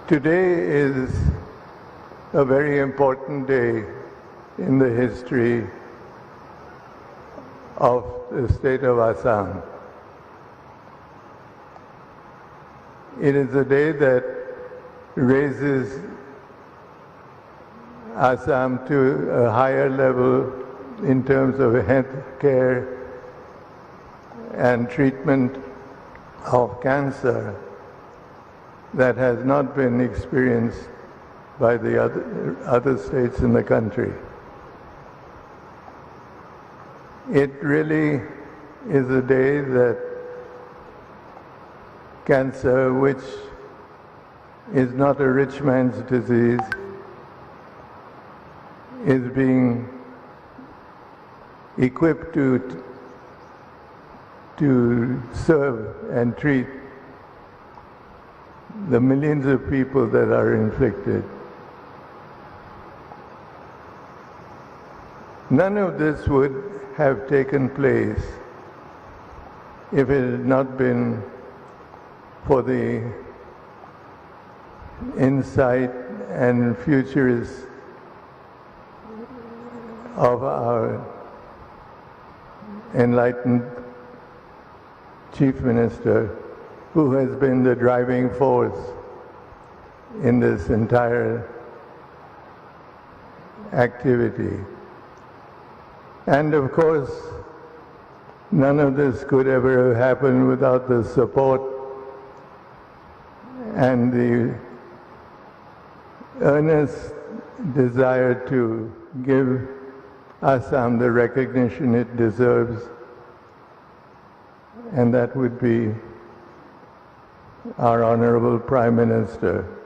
Today is a very important day in the history of the state of Assam. It is a day that raises Assam to a higher level in terms of health care and treatment of cancer that has not been experienced by the other states in the country. It really is a day that cancer, which is not a rich man's disease, is being equipped to serve and treat the millions of people that are inflicted. None of this would have taken place if it had not been for the insight and futurists of our enlightened Chief Minister, who has been the driving force in this entire activity. And of course, none of this could ever have happened without the support and the earnest desire to give Assam the recognition it deserves, and that would be our Honorable Prime Minister.